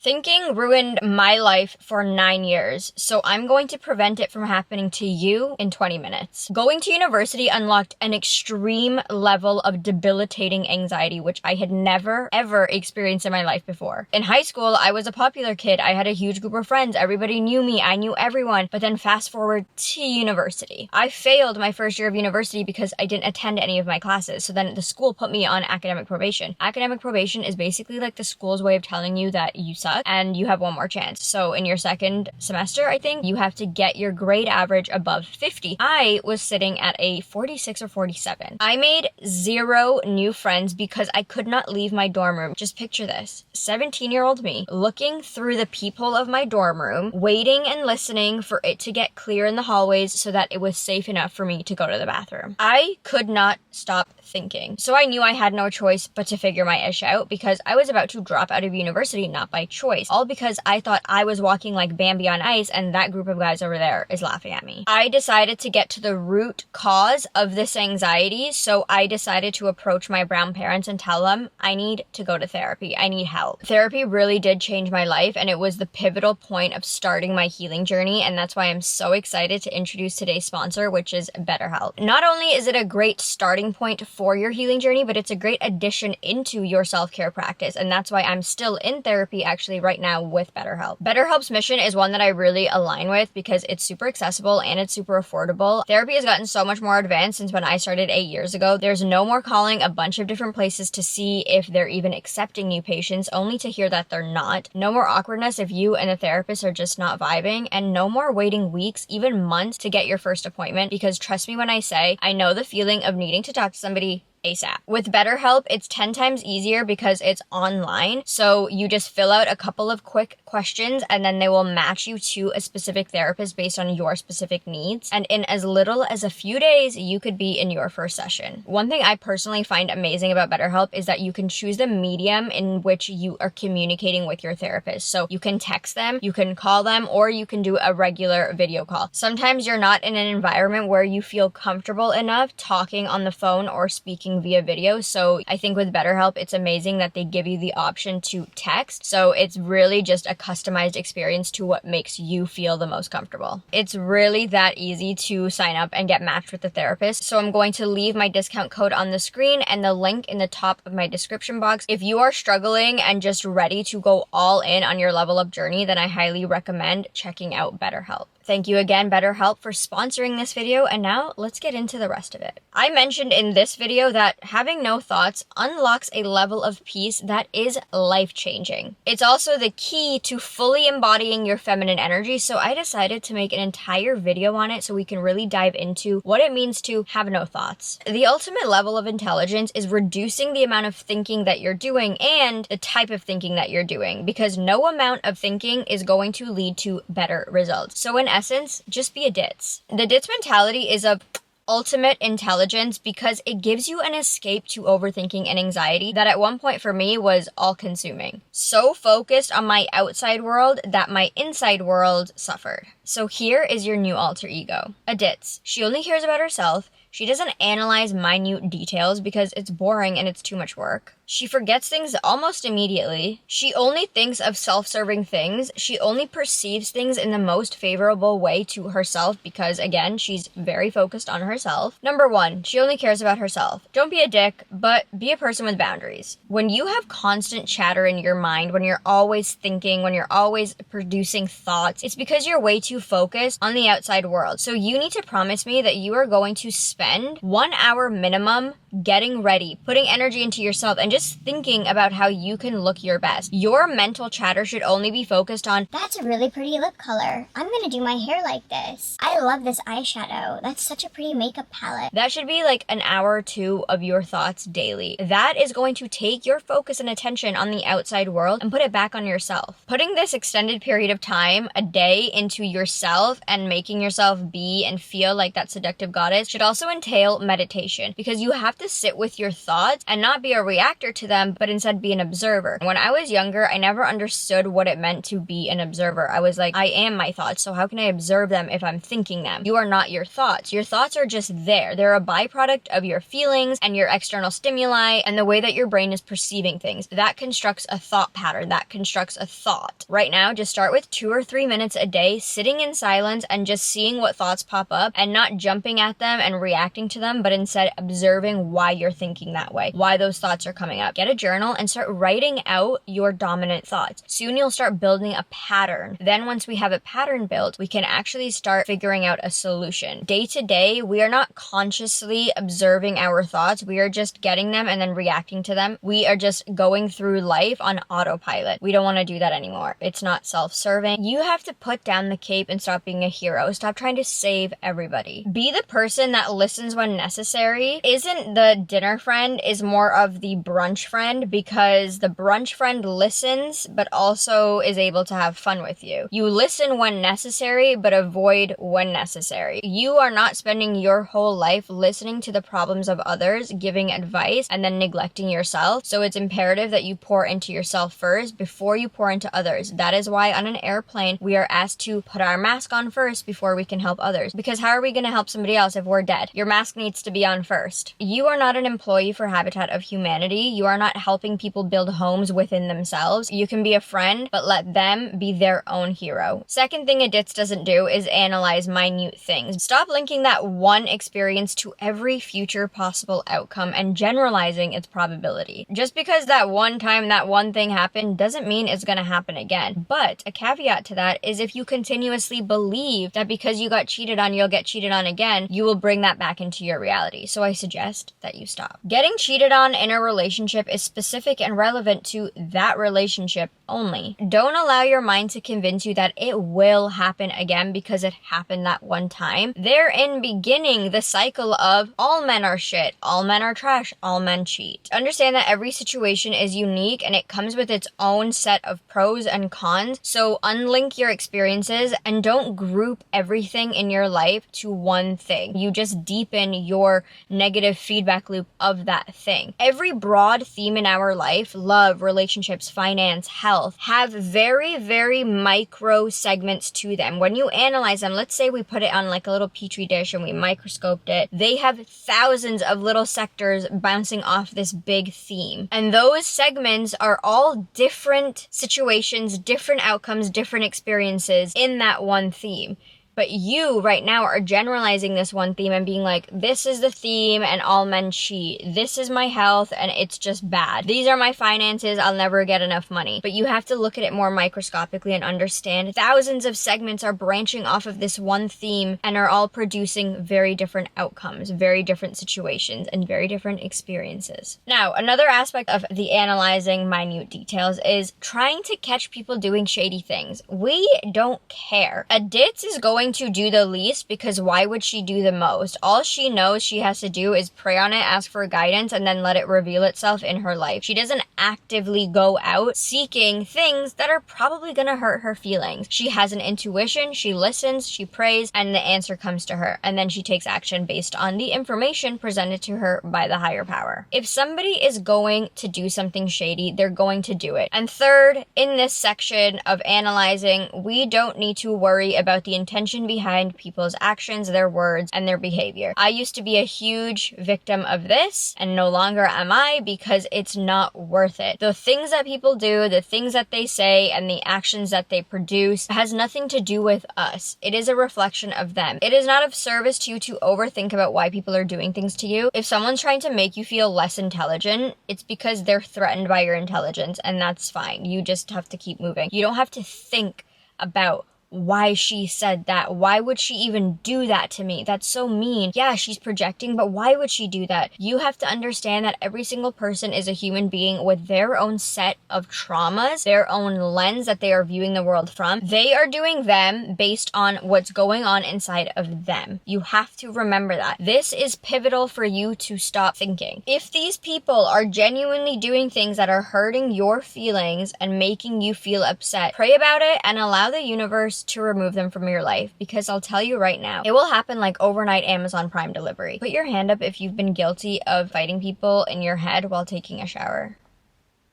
Thinking ruined my life for 9 years, so I'm going to prevent it from happening to you in 20 minutes. Going to university unlocked an extreme level of debilitating anxiety, which I had never, ever experienced in my life before. In high school, I was a popular kid. I had a huge group of friends. Everybody knew me. I knew everyone. But then fast forward to university. I failed my first year of university because I didn't attend any of my classes. So then the school put me on academic probation. Academic probation is basically like the school's way of telling you that you suck and you have one more chance. So in your second semester, I think, you have to get your grade average above 50. I was sitting at a 46 or 47. I made 0 new friends because I could not leave my dorm room. Just picture this. 17-year-old me looking through the peephole of my dorm room, waiting and listening for it to get clear in the hallways so that it was safe enough for me to go to the bathroom. I could not stop thinking. So I knew I had no choice but to figure my ish out because I was about to drop out of university, not by choice, all because I thought I was walking like Bambi on ice and that group of guys over there is laughing at me. I decided to get to the root cause of this anxiety, so I decided to approach my brown parents and tell them I need to go to therapy. I need help. Therapy really did change my life, and it was the pivotal point of starting my healing journey, and that's why I'm so excited to introduce today's sponsor, which is BetterHelp. Not only is it a great starting point for your healing journey, but it's a great addition into your self-care practice, and that's why I'm still in therapy actually right now with BetterHelp. BetterHelp's mission is one that I really align with because it's super accessible and it's super affordable. Therapy has gotten so much more advanced since when I started 8 years ago. There's no more calling a bunch of different places to see if they're even accepting new patients, only to hear that they're not. No more awkwardness if you and the therapist are just not vibing, and no more waiting weeks, even months to get your first appointment, because trust me when I say, I know the feeling of needing to talk to somebody ASAP. With BetterHelp, it's 10 times easier because it's online. So you just fill out a couple of quick questions and then they will match you to a specific therapist based on your specific needs. And in as little as a few days, you could be in your first session. One thing I personally find amazing about BetterHelp is that you can choose the medium in which you are communicating with your therapist. So you can text them, you can call them, or you can do a regular video call. Sometimes you're not in an environment where you feel comfortable enough talking on the phone or speaking via video. So I think with BetterHelp, it's amazing that they give you the option to text. So it's really just a customized experience to what makes you feel the most comfortable. It's really that easy to sign up and get matched with the therapist. So I'm going to leave my discount code on the screen and the link in the top of my description box. If you are struggling and just ready to go all in on your level up journey, then I highly recommend checking out BetterHelp. Thank you again, BetterHelp, for sponsoring this video, and now let's get into the rest of it. I mentioned in this video that having no thoughts unlocks a level of peace that is life-changing. It's also the key to fully embodying your feminine energy, so I decided to make an entire video on it so we can really dive into what it means to have no thoughts. The ultimate level of intelligence is reducing the amount of thinking that you're doing and the type of thinking that you're doing, because no amount of thinking is going to lead to better results. So in essence, just be a ditz. The ditz mentality is a ultimate intelligence because it gives you an escape to overthinking and anxiety that at one point for me was all-consuming. So focused on my outside world that my inside world suffered. So here is your new alter ego. A ditz. She only cares about herself. She doesn't analyze minute details because it's boring and it's too much work. She forgets things almost immediately. She only thinks of self-serving things. She only perceives things in the most favorable way to herself because, again, she's very focused on herself. Number 1, she only cares about herself. Don't be a dick, but be a person with boundaries. When you have constant chatter in your mind, when you're always thinking, when you're always producing thoughts, it's because you're way too focused on the outside world. So you need to promise me that you are going to spend 1 hour minimum getting ready, putting energy into yourself, and just thinking about how you can look your best. Your mental chatter should only be focused on, that's a really pretty lip color. I'm gonna do my hair like this. I love this eyeshadow. That's such a pretty makeup palette. That should be like an hour or 2 of your thoughts daily. That is going to take your focus and attention on the outside world and put it back on yourself. Putting this extended period of time, a day, into yourself and making yourself be and feel like that seductive goddess should also entail meditation, because you have to sit with your thoughts and not be a reactor reactor to them, but instead be an observer. When I was younger, I never understood what it meant to be an observer. I was like, I am my thoughts, so how can I observe them if I'm thinking them? You are not your thoughts. Your thoughts are just there. They're a byproduct of your feelings and your external stimuli and the way that your brain is perceiving things. That constructs a thought pattern. That constructs a thought. Right now, just start with 2 or 3 minutes a day, sitting in silence and just seeing what thoughts pop up and not jumping at them and reacting to them, but instead observing why you're thinking that way, why those thoughts are coming up. Get a journal and start writing out your dominant thoughts. Soon you'll start building a pattern. Then once we have a pattern built, we can actually start figuring out a solution. Day to day, we are not consciously observing our thoughts. We are just getting them and then reacting to them. We are just going through life on autopilot. We don't want to do that anymore. It's not self-serving. You have to put down the cape and stop being a hero. Stop trying to save everybody. Be the person that listens when necessary. Isn't the dinner friend, is more of the brunch friend, because the brunch friend listens but also is able to have fun with you. You listen when necessary but avoid when necessary. You are not spending your whole life listening to the problems of others, giving advice, and then neglecting yourself. So it's imperative that you pour into yourself first before you pour into others. That is why on an airplane, we are asked to put our mask on first before we can help others. Because how are we going to help somebody else if we're dead? Your mask needs to be on first. You are not an employee for Habitat of Humanity. You are not helping people build homes within themselves. You can be a friend, but let them be their own hero. Second thing a ditz doesn't do is analyze minute things. Stop linking that one experience to every future possible outcome and generalizing its probability. Just because that one time that one thing happened doesn't mean it's going to happen again. But a caveat to that is if you continuously believe that because you got cheated on, you'll get cheated on again, you will bring that back into your reality. So I suggest that you stop. Getting cheated on in a relationship is specific and relevant to that relationship only. Don't allow your mind to convince you that it will happen again because it happened that one time. Therein beginning the cycle of all men are shit, all men are trash, all men cheat. Understand that every situation is unique and it comes with its own set of pros and cons. So unlink your experiences and don't group everything in your life to one thing. You just deepen your negative feedback loop of that thing. Every broad theme in our life, love, relationships, finance, health, have very, very micro segments to them. When you analyze them, let's say we put it on like a little petri dish and we microscoped it, they have thousands of little sectors bouncing off this big theme. And those segments are all different situations, different outcomes, different experiences in that one theme. But you right now are generalizing this one theme and being like, this is the theme and all men cheat. This is my health and it's just bad. These are my finances. I'll never get enough money. But you have to look at it more microscopically and understand thousands of segments are branching off of this one theme and are all producing very different outcomes, very different situations, and very different experiences. Now, another aspect of the analyzing minute details is trying to catch people doing shady things. We don't care. A ditz is going to do the least because why would she do the most? All she knows she has to do is pray on it, ask for guidance, and then let it reveal itself in her life. She doesn't actively go out seeking things that are probably going to hurt her feelings. She has an intuition, she listens, she prays, and the answer comes to her. And then she takes action based on the information presented to her by the higher power. If somebody is going to do something shady, they're going to do it. And third, in this section of analyzing, we don't need to worry about the intention behind people's actions, their words, and their behavior. I used to be a huge victim of this, and no longer am I, because it's not worth it. The things that people do, the things that they say, and the actions that they produce has nothing to do with us. It is a reflection of them. It is not of service to you to overthink about why people are doing things to you. If someone's trying to make you feel less intelligent, it's because they're threatened by your intelligence, and that's fine. You just have to keep moving. You don't have to think about why she said that. Why would she even do that to me? That's so mean. Yeah, she's projecting, but why would she do that? You have to understand that every single person is a human being with their own set of traumas, their own lens that they are viewing the world from. They are doing them based on what's going on inside of them. You have to remember that. This is pivotal for you to stop thinking. If these people are genuinely doing things that are hurting your feelings and making you feel upset, pray about it and allow the universe forced to remove them from your life, because I'll tell you right now, it will happen like overnight Amazon Prime delivery. Put your hand up if you've been guilty of fighting people in your head while taking a shower.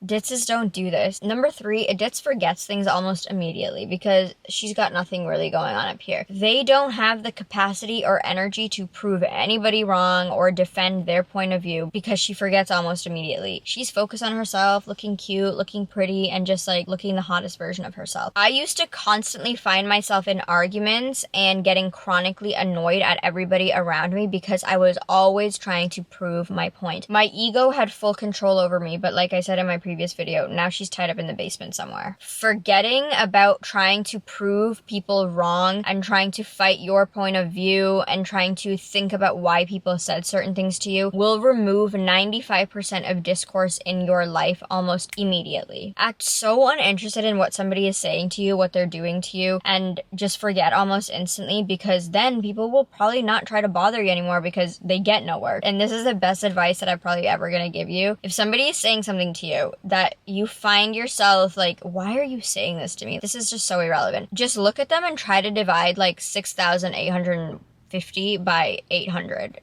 Ditzes don't do this. Number 3, a ditz forgets things almost immediately because she's got nothing really going on up here. They don't have the capacity or energy to prove anybody wrong or defend their point of view because she forgets almost immediately. She's focused on herself, looking cute, looking pretty, and just like looking the hottest version of herself. I used to constantly find myself in arguments and getting chronically annoyed at everybody around me because I was always trying to prove my point. My ego had full control over me, but like I said in my previous video, now she's tied up in the basement somewhere. Forgetting about trying to prove people wrong and trying to fight your point of view and trying to think about why people said certain things to you will remove 95% of discourse in your life almost immediately. Act so uninterested in what somebody is saying to you, what they're doing to you, and just forget almost instantly, because then people will probably not try to bother you anymore because they get nowhere. And this is the best advice that I'm probably ever gonna give you. If somebody is saying something to you that you find yourself like, why are you saying this to me? This is just so irrelevant. Just look at them and try to divide like 6,850 by 800.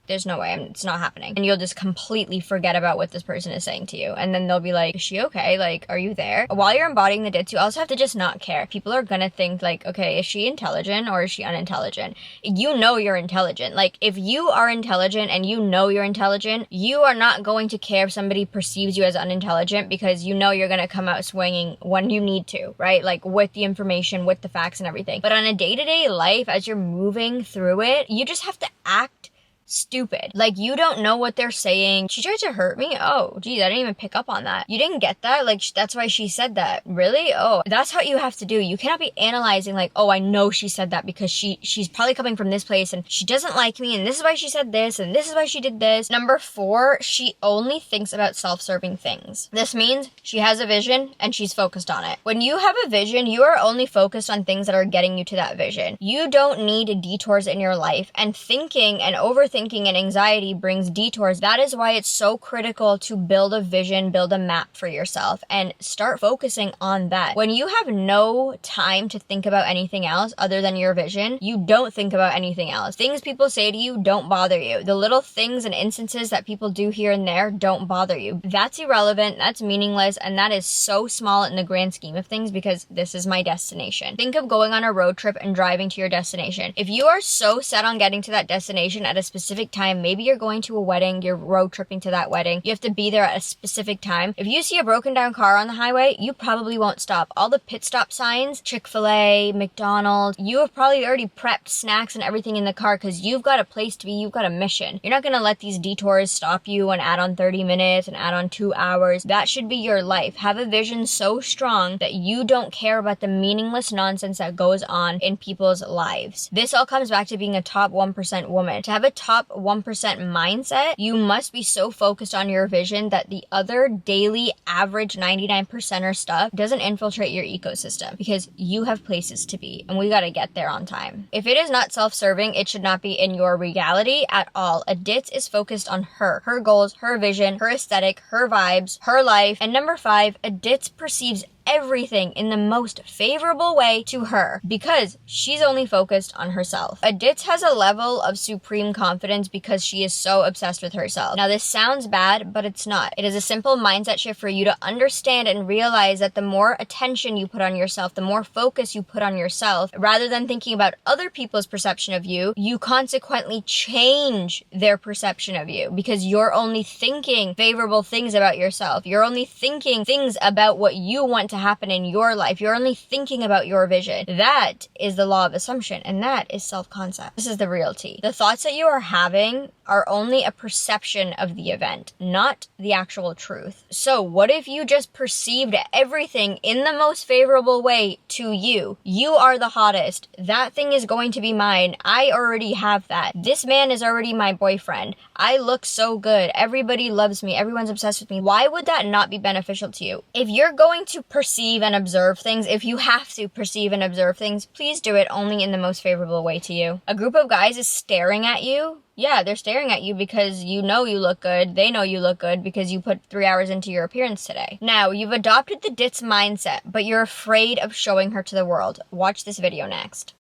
There's no way, it's not happening. And you'll just completely forget about what this person is saying to you. And then they'll be like, is she okay? Like, are you there? While you're embodying the ditz, you also have to just not care. People are gonna think like, okay, is she intelligent or is she unintelligent? You know you're intelligent. Like, if you are intelligent and you know you're intelligent, you are not going to care if somebody perceives you as unintelligent, because you know you're gonna come out swinging when you need to, right? Like, with the information, with the facts and everything. But on a day-to-day life, as you're moving through it, you just have to act stupid. Like, you don't know what they're saying. She tried to hurt me? Oh, geez, I didn't even pick up on that. You didn't get that? Like, that's why she said that. Really? Oh, that's what you have to do. You cannot be analyzing like, oh, I know she said that because she's probably coming from this place and she doesn't like me and this is why she said this and this is why she did this. Number 4, she only thinks about self-serving things. This means she has a vision and she's focused on it. When you have a vision, you are only focused on things that are getting you to that vision. You don't need detours in your life, and thinking and overthinking and anxiety brings detours. That is why it's so critical to build a vision, build a map for yourself, and start focusing on that. When you have no time to think about anything else other than your vision, you don't think about anything else. Things people say to you don't bother you. The little things and instances that people do here and there don't bother you. That's irrelevant, that's meaningless, and that is so small in the grand scheme of things because this is my destination. Think of going on a road trip and driving to your destination. If you are so set on getting to that destination at a specific time, maybe you're going to a wedding, you're road tripping to that wedding, you have to be there at a specific time. If you see a broken down car on the highway, you probably won't stop. All the pit stop signs, Chick-fil-A, McDonald's, you have probably already prepped snacks and everything in the car because you've got a place to be, you've got a mission. You're not going to let these detours stop you and add on 30 minutes and add on 2 hours. That should be your life. Have a vision so strong that you don't care about the meaningless nonsense that goes on in people's lives. This all comes back to being a top 1% woman. To have a top 1% mindset, you must be so focused on your vision that the other daily average 99%er stuff doesn't infiltrate your ecosystem, because you have places to be and we got to get there on time. If it is not self-serving, it should not be in your reality at all. A ditz is focused on her goals, her vision, her aesthetic, her vibes, her life. And number 5, a ditz perceives everything in the most favorable way to her because she's only focused on herself. A ditz has a level of supreme confidence because she is so obsessed with herself. Now, this sounds bad, but it's not. It is a simple mindset shift for you to understand and realize that the more attention you put on yourself, the more focus you put on yourself, rather than thinking about other people's perception of you, you consequently change their perception of you because you're only thinking favorable things about yourself. You're only thinking things about what you want to happen in your life. You're only thinking about your vision. That is the law of assumption, and that is self-concept. This is the reality. The thoughts that you are having are only a perception of the event, not the actual truth. So what if you just perceived everything in the most favorable way to you? You are the hottest. That thing is going to be mine. I already have that. This man is already my boyfriend. I look so good. Everybody loves me. Everyone's obsessed with me. Why would that not be beneficial to you? If you're going to perceive and observe things, if you have to perceive and observe things, please do it only in the most favorable way to you. A group of guys is staring at you. Yeah, they're staring at you because you know you look good. They know you look good because you put 3 hours into your appearance today. Now, you've adopted the ditz mindset, but you're afraid of showing her to the world. Watch this video next.